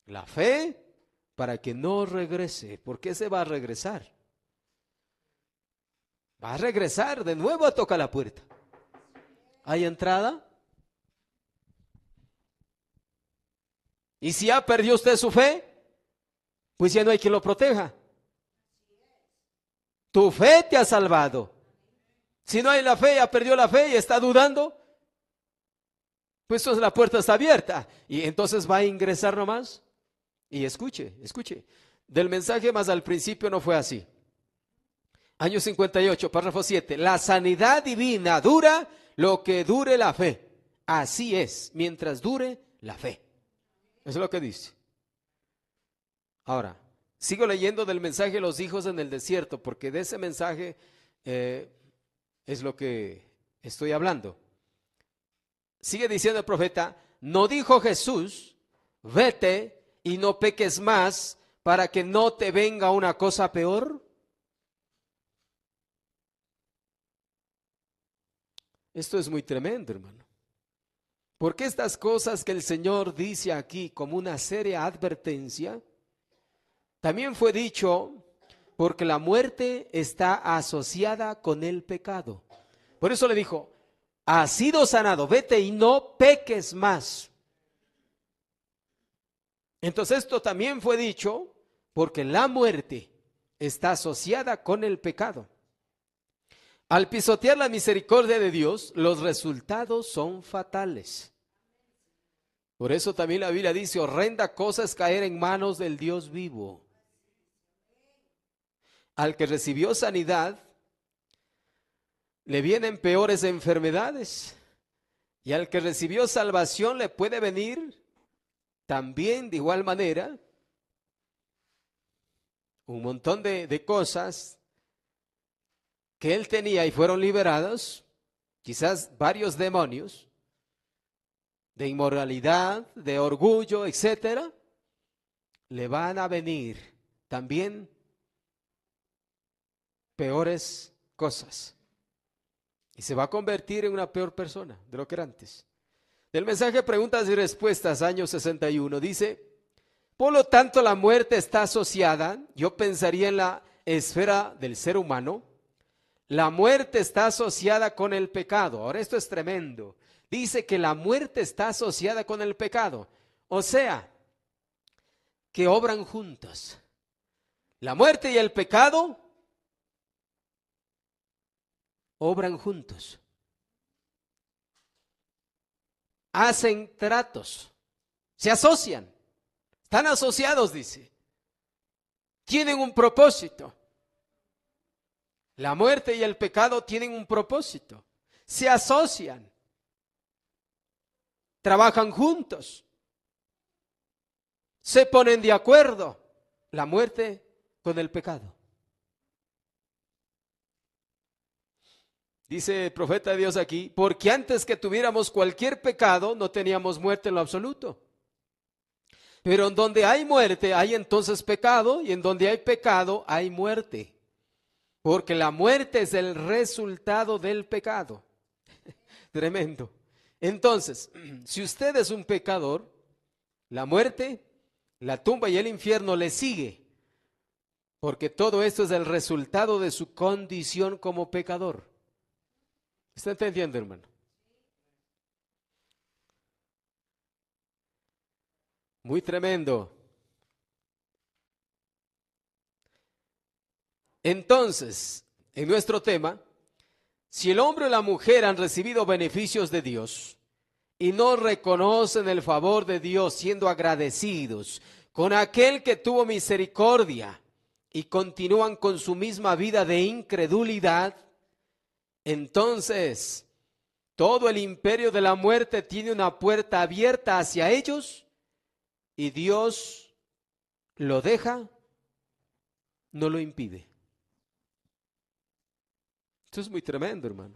la fe para que no regrese. ¿Por qué se va a regresar? Va a regresar de nuevo a tocar la puerta. ¿Hay entrada? Y si ya perdió usted su fe, pues ya no hay quien lo proteja. Tu fe te ha salvado. Si no hay la fe, ya perdió la fe y está dudando, pues entonces la puerta está abierta. Y entonces va a ingresar nomás. Y escuche. Del mensaje más al principio no fue así. Año 58, párrafo 7. La sanidad divina dura lo que dure la fe. Así es, mientras dure la fe. Eso es lo que dice. Ahora, sigo leyendo del mensaje de los hijos en el desierto, porque de ese mensaje es lo que estoy hablando. Sigue diciendo el profeta, ¿no dijo Jesús, vete y no peques más para que no te venga una cosa peor? Esto es muy tremendo, hermano. Porque estas cosas que el Señor dice aquí como una seria advertencia, también fue dicho porque la muerte está asociada con el pecado. Por eso le dijo, has sido sanado, vete y no peques más. Entonces esto también fue dicho porque la muerte está asociada con el pecado. Al pisotear la misericordia de Dios, los resultados son fatales. Por eso también la Biblia dice, horrenda cosa es caer en manos del Dios vivo. Al que recibió sanidad, le vienen peores enfermedades. Y al que recibió salvación, le puede venir también de igual manera un montón de cosas que él tenía y fueron liberados, quizás varios demonios, de inmoralidad, de orgullo, etcétera, le van a venir también peores cosas. Y se va a convertir en una peor persona de lo que era antes. Del mensaje Preguntas y Respuestas, año 61, dice, por lo tanto la muerte está asociada, yo pensaría en la esfera del ser humano, la muerte está asociada con el pecado. Ahora esto es tremendo. Dice que la muerte está asociada con el pecado. O sea, que obran juntas. La muerte y el pecado obran juntos. Hacen tratos, se asocian, están asociados, dice. Tienen un propósito. La muerte y el pecado tienen un propósito. Se asocian, trabajan juntos, se ponen de acuerdo. La muerte con el pecado. Dice el profeta de Dios aquí, porque antes que tuviéramos cualquier pecado, no teníamos muerte en lo absoluto. Pero en donde hay muerte, hay entonces pecado, y en donde hay pecado, hay muerte. Porque la muerte es el resultado del pecado. Tremendo. Entonces, si usted es un pecador, la muerte, la tumba y el infierno le sigue. Porque todo esto es el resultado de su condición como pecador. ¿Está entendiendo, hermano? Muy tremendo. Entonces, en nuestro tema, si el hombre o la mujer han recibido beneficios de Dios y no reconocen el favor de Dios siendo agradecidos con aquel que tuvo misericordia y continúan con su misma vida de incredulidad, entonces todo el imperio de la muerte tiene una puerta abierta hacia ellos y Dios lo deja, no lo impide. Esto es muy tremendo, hermano.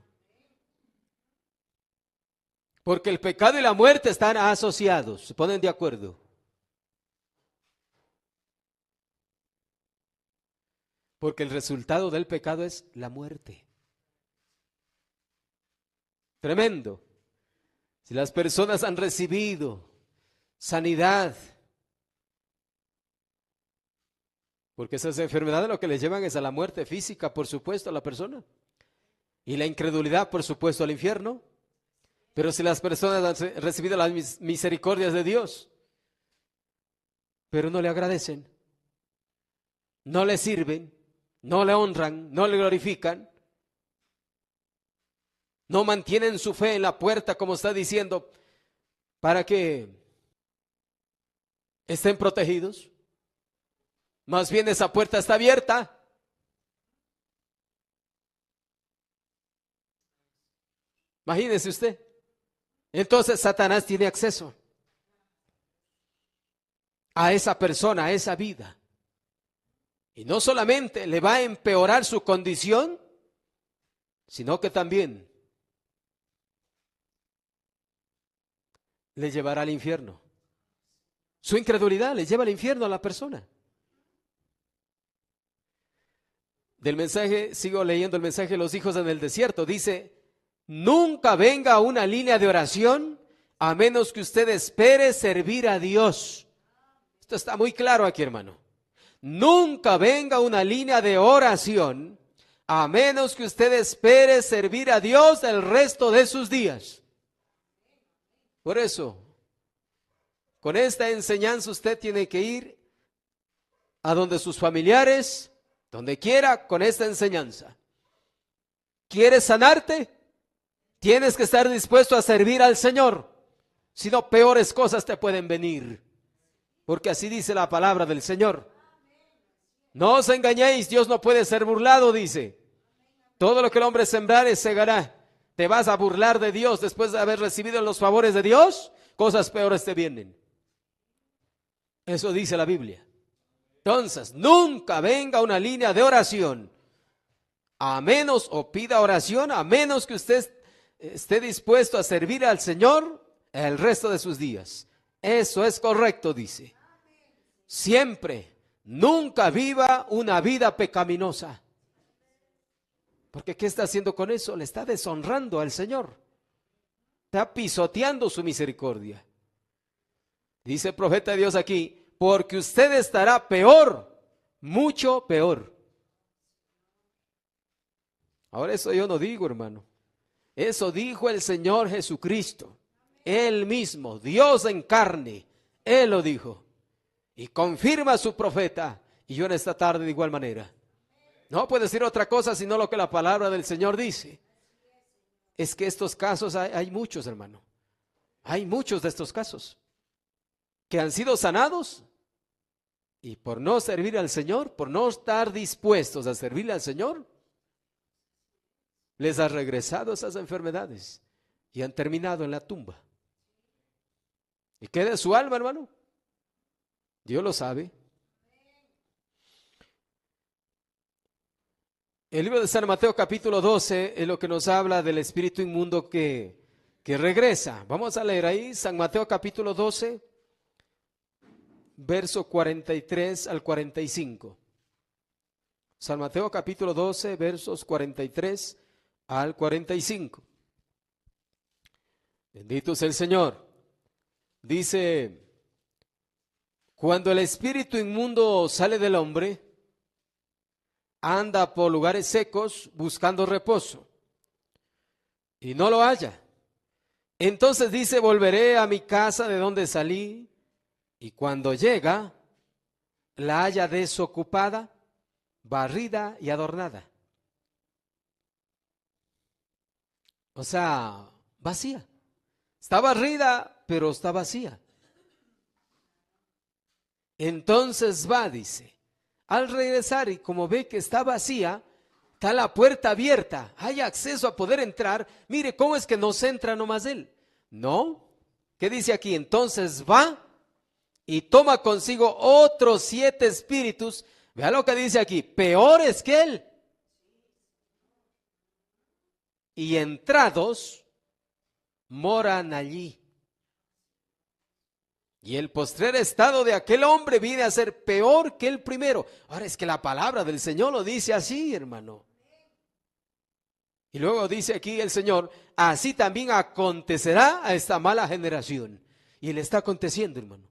Porque el pecado y la muerte están asociados, se ponen de acuerdo. Porque el resultado del pecado es la muerte. Tremendo. Si las personas han recibido sanidad, porque esas enfermedades lo que les llevan es a la muerte física, por supuesto, a la persona. Y la incredulidad, por supuesto, al infierno. Pero si las personas han recibido las misericordias de Dios, pero no le agradecen, no le sirven, no le honran, no le glorifican, no mantienen su fe en la puerta, como está diciendo, para que estén protegidos. Más bien esa puerta está abierta. Imagínese usted. Entonces Satanás tiene acceso a esa persona, a esa vida. Y no solamente le va a empeorar su condición, sino que también le llevará al infierno. Su incredulidad le lleva al infierno a la persona. Del mensaje, sigo leyendo el mensaje de los hijos en el desierto. Dice, nunca venga una línea de oración a menos que usted espere servir a Dios. Esto está muy claro aquí, hermano. Nunca venga una línea de oración a menos que usted espere servir a Dios el resto de sus días. Por eso, con esta enseñanza usted tiene que ir a donde sus familiares, donde quiera, con esta enseñanza. ¿Quieres sanarte? Tienes que estar dispuesto a servir al Señor. Si no, peores cosas te pueden venir. Porque así dice la palabra del Señor. No os engañéis, Dios no puede ser burlado, dice. Todo lo que el hombre sembrare, segará. ¿Te vas a burlar de Dios después de haber recibido los favores de Dios? Cosas peores te vienen. Eso dice la Biblia. Entonces, nunca venga una línea de oración, a menos, o pida oración, a menos que usted esté dispuesto a servir al Señor el resto de sus días. Eso es correcto, dice. Siempre, nunca viva una vida pecaminosa. Porque ¿qué está haciendo con eso? Le está deshonrando al Señor. Está pisoteando su misericordia. Dice el profeta de Dios aquí, porque usted estará peor, mucho peor. Ahora eso yo no digo, hermano. Eso dijo el Señor Jesucristo. Él mismo, Dios en carne. Él lo dijo. y confirma a su profeta. Y yo en esta tarde de igual manera. No puedo decir otra cosa sino lo que la palabra del Señor dice. Es que estos casos hay muchos, hermano. Hay muchos de estos casos que han sido sanados y por no servir al Señor, por no estar dispuestos a servirle al Señor, les ha regresado esas enfermedades y han terminado en la tumba. ¿Y qué de su alma, hermano? Dios lo sabe. El libro de San Mateo capítulo 12 es lo que nos habla del espíritu inmundo que regresa. Vamos a leer ahí San Mateo capítulo 12, verso 43 al 45. San Mateo capítulo 12, versos 43 al 45. Bendito es el Señor. Dice, cuando el espíritu inmundo sale del hombre, anda por lugares secos buscando reposo y no lo halla. Entonces dice, volveré a mi casa de donde salí, y cuando llega, la halla desocupada, barrida y adornada. O sea, vacía. Está barrida, pero está vacía. Entonces va, dice. Al regresar y como ve que está vacía, está la puerta abierta, hay acceso a poder entrar. Mire cómo es que no se entra nomás él. No, ¿qué dice aquí? Entonces va y toma consigo otros 7 espíritus. Vea lo que dice aquí, peores que él. Y entrados, moran allí. Y el postrer estado de aquel hombre viene a ser peor que el primero. Ahora es que la palabra del Señor lo dice así, hermano. Y luego dice aquí el Señor, así también acontecerá a esta mala generación. Y le está aconteciendo, hermano.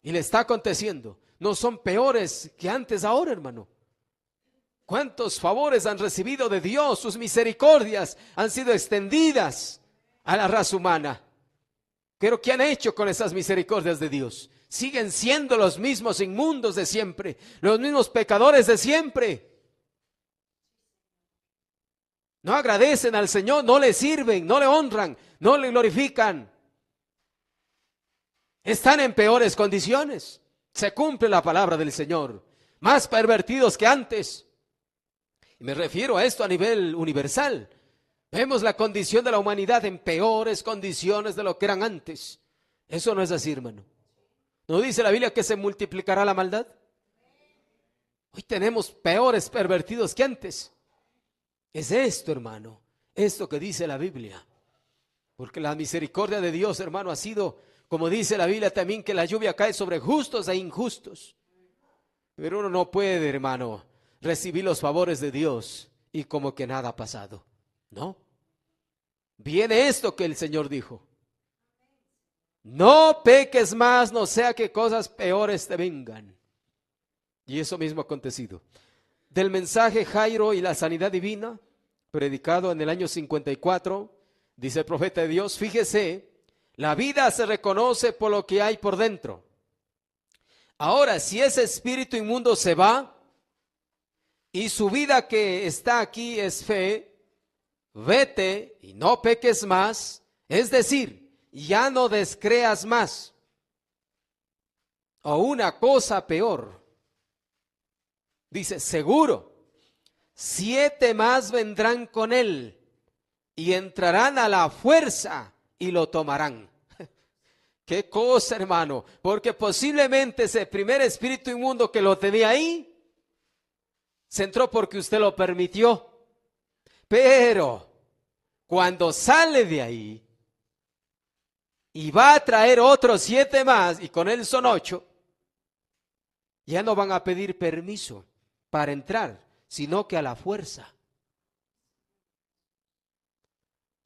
Y le está aconteciendo. No son peores que antes ahora, hermano. ¿Cuántos favores han recibido de Dios? Sus misericordias han sido extendidas a la raza humana. Pero ¿qué han hecho con esas misericordias de Dios? Siguen siendo los mismos inmundos de siempre, los mismos pecadores de siempre. No agradecen al Señor, no le sirven, no le honran, no le glorifican. Están en peores condiciones. Se cumple la palabra del Señor. Más pervertidos que antes. Y me refiero a esto a nivel universal. Vemos la condición de la humanidad en peores condiciones de lo que eran antes. Eso no es así, hermano. ¿No dice la Biblia que se multiplicará la maldad? Hoy tenemos peores pervertidos que antes. Es esto, hermano, esto que dice la Biblia. Porque la misericordia de Dios, hermano, ha sido, como dice la Biblia también, que la lluvia cae sobre justos e injustos. Pero uno no puede, hermano, recibir los favores de Dios y como que nada ha pasado. No. Viene esto que el Señor dijo. No peques más, no sea que cosas peores te vengan. Y eso mismo ha acontecido. Del mensaje Jairo y la sanidad divina, predicado en el año 54, dice el profeta de Dios, fíjese, la vida se reconoce por lo que hay por dentro. Ahora, si ese espíritu inmundo se va y su vida que está aquí es fe, vete y no peques más, es decir, ya no descreas más. O una cosa peor, dice, seguro, 7 más vendrán con él y entrarán a la fuerza y lo tomarán. Qué cosa, hermano, porque posiblemente ese primer espíritu inmundo que lo tenía ahí, se entró porque usted lo permitió. Pero cuando sale de ahí y va a traer otros 7 más, y con él son 8, ya no van a pedir permiso para entrar, sino que a la fuerza.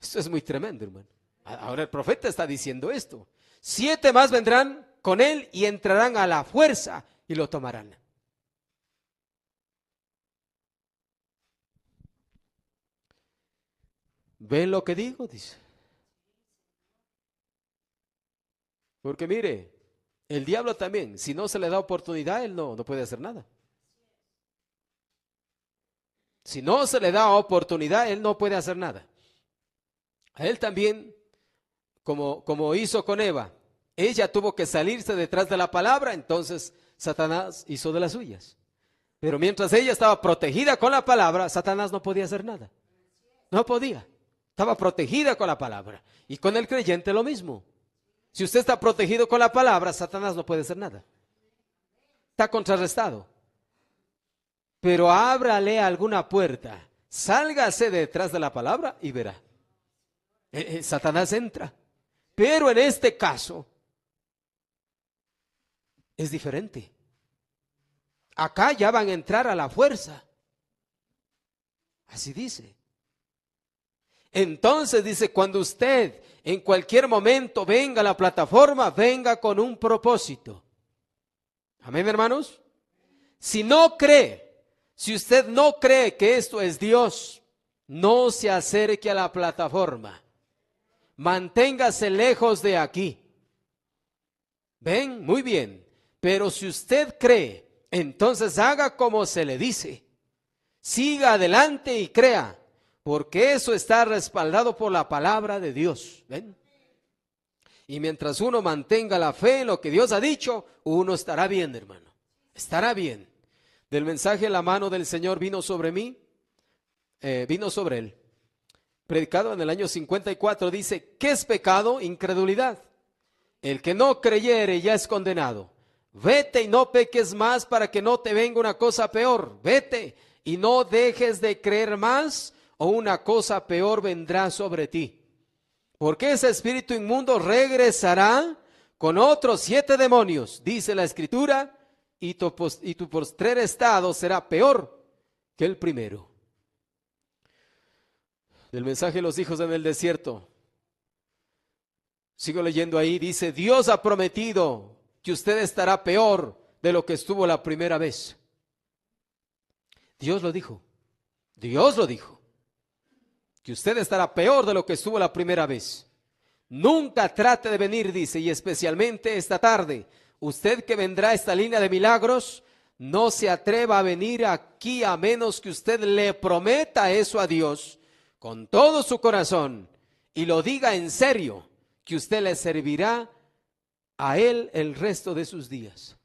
Esto es muy tremendo, hermano. Ahora el profeta está diciendo esto. 7 más vendrán con él y entrarán a la fuerza y lo tomarán. ¿Ven lo que digo? Dice. Porque mire, El diablo también, si no se le da oportunidad, él no puede hacer nada. Si no se le da oportunidad, él no puede hacer nada. A él también, como hizo con Eva, ella tuvo que salirse detrás de la palabra, entonces Satanás hizo de las suyas. Pero mientras ella estaba protegida con la palabra, Satanás no podía hacer nada. No podía. Estaba protegida con la palabra. Y con el creyente lo mismo. Si usted está protegido con la palabra, Satanás no puede hacer nada. Está contrarrestado. Pero ábrale alguna puerta, sálgase detrás de la palabra y verá. Satanás entra. Pero en este caso es diferente. Acá ya van a entrar a la fuerza. Así dice. Entonces dice, cuando usted en cualquier momento venga a la plataforma, venga con un propósito. Amén, hermanos. Si usted no cree que esto es Dios, no se acerque a la plataforma. Manténgase lejos de aquí. ¿Ven? Muy bien. Pero si usted cree, entonces haga como se le dice. Siga adelante y crea, porque eso está respaldado por la palabra de Dios. ¿Ven? Y mientras uno mantenga la fe en lo que Dios ha dicho, uno estará bien, hermano. Estará bien. Del mensaje, la mano del Señor vino sobre mí, vino sobre él. Predicado en el año 54, dice, ¿qué es pecado? Incredulidad. El que no creyere ya es condenado. Vete y no peques más para que no te venga una cosa peor. Vete y no dejes de creer más o una cosa peor vendrá sobre ti. Porque ese espíritu inmundo regresará con otros 7 demonios, dice la Escritura, y tu postrer estado será peor que el primero. Del mensaje de los hijos en el desierto, sigo leyendo ahí, dice, Dios ha prometido que usted estará peor de lo que estuvo la primera vez. Dios lo dijo, que usted estará peor de lo que estuvo la primera vez. Nunca trate de venir, dice, y especialmente esta tarde, usted que vendrá a esta línea de milagros, no se atreva a venir aquí a menos que usted le prometa eso a Dios con todo su corazón y lo diga en serio, que usted le servirá a Él el resto de sus días.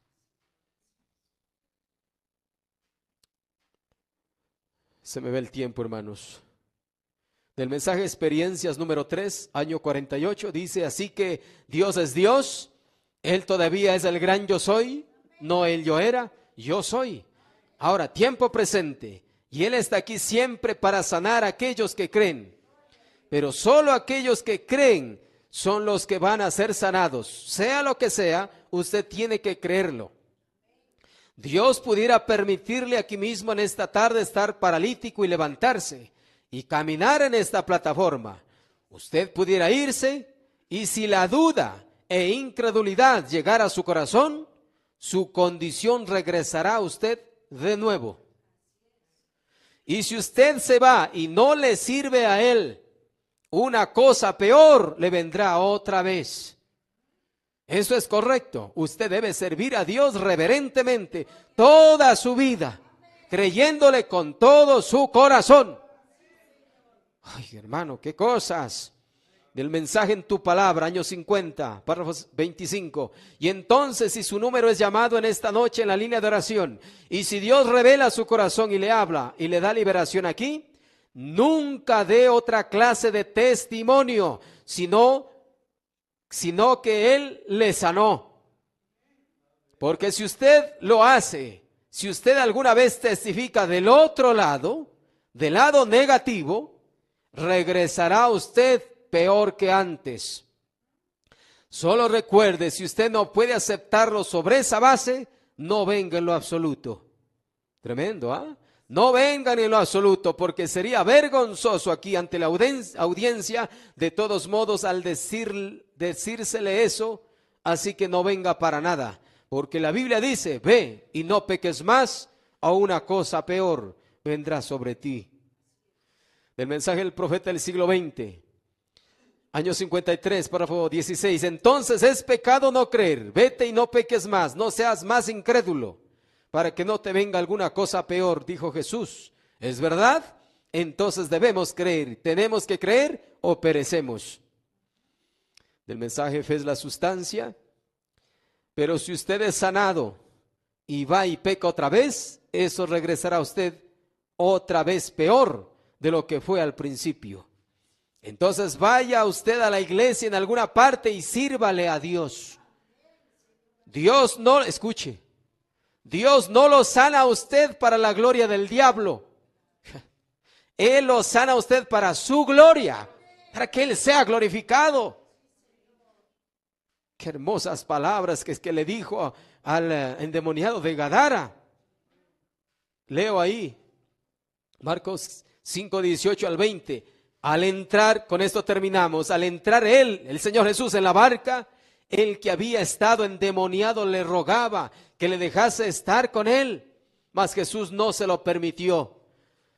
Se me ve el tiempo, hermanos. Del mensaje Experiencias número 3, año 48, dice, así que Dios es Dios, Él todavía es el gran yo soy, no el yo era, yo soy. Ahora, tiempo presente, y Él está aquí siempre para sanar a aquellos que creen. Pero solo aquellos que creen son los que van a ser sanados. Sea lo que sea, usted tiene que creerlo. Dios pudiera permitirle aquí mismo en esta tarde estar paralítico y levantarse y caminar en esta plataforma. Usted pudiera irse y si la duda e incredulidad llegara a su corazón, su condición regresará a usted de nuevo. Y si usted se va y no le sirve a Él, una cosa peor le vendrá otra vez. Eso es correcto. Usted debe servir a Dios reverentemente toda su vida, creyéndole con todo su corazón. Ay, hermano, qué cosas. Del mensaje en tu palabra, año 50, párrafo 25. Y entonces, si su número es llamado en esta noche en la línea de oración, y si Dios revela su corazón y le habla y le da liberación aquí, nunca dé otra clase de testimonio, sino que Él le sanó. Porque si usted lo hace, si usted alguna vez testifica del otro lado, del lado negativo, regresará usted peor que antes. Solo recuerde, si usted no puede aceptarlo sobre esa base, no venga en lo absoluto. Tremendo, ¿ah? No vengan en lo absoluto, porque sería vergonzoso aquí ante la audiencia, de todos modos, al decírsele eso, así que no venga para nada, porque la Biblia dice, ve y no peques más, o una cosa peor vendrá sobre ti. Del mensaje del profeta del siglo XX, Año 53, párrafo 16. Entonces es pecado no creer. Vete y no peques más, no seas más incrédulo, para que no te venga alguna cosa peor, dijo Jesús. ¿Es verdad? Entonces debemos creer. ¿Tenemos que creer o perecemos? Del mensaje Fe es la sustancia. Pero si usted es sanado y va y peca otra vez, eso regresará a usted otra vez peor de lo que fue al principio. Entonces vaya usted a la iglesia en alguna parte y sírvale a Dios. Dios no, escuche, Dios no lo sana a usted para la gloria del diablo. Él lo sana a usted para su gloria, para que Él sea glorificado. Qué hermosas palabras que le dijo al endemoniado de Gadara. Leo ahí, Marcos 5, 18 al 20. Al entrar, con esto terminamos, al entrar él, el Señor Jesús, en la barca, el que había estado endemoniado le rogaba que le dejase estar con él, mas Jesús no se lo permitió,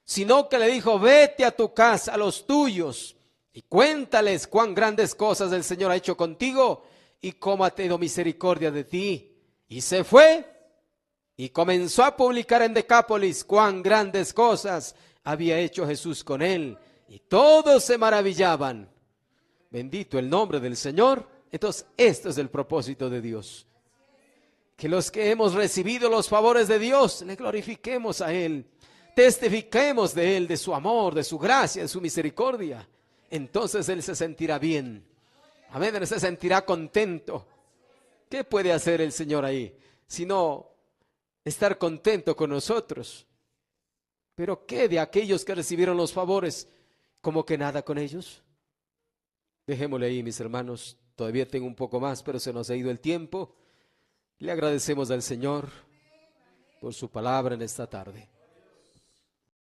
sino que le dijo: vete a tu casa, a los tuyos, y cuéntales cuán grandes cosas el Señor ha hecho contigo y cómo ha tenido misericordia de ti. Y se fue y comenzó a publicar en Decápolis cuán grandes cosas había hecho Jesús con él. Y todos se maravillaban. Bendito el nombre del Señor. Entonces, esto es el propósito de Dios. Que los que hemos recibido los favores de Dios, le glorifiquemos a Él. Testifiquemos de Él, de su amor, de su gracia, de su misericordia. Entonces Él se sentirá bien. Amén, Él se sentirá contento. ¿Qué puede hacer el Señor ahí? Sino estar contento con nosotros. Pero ¿qué de aquellos que recibieron los favores? ¿Cómo que nada con ellos? Dejémosle ahí, mis hermanos. Todavía tengo un poco más, pero se nos ha ido el tiempo. Le agradecemos al Señor por su palabra en esta tarde.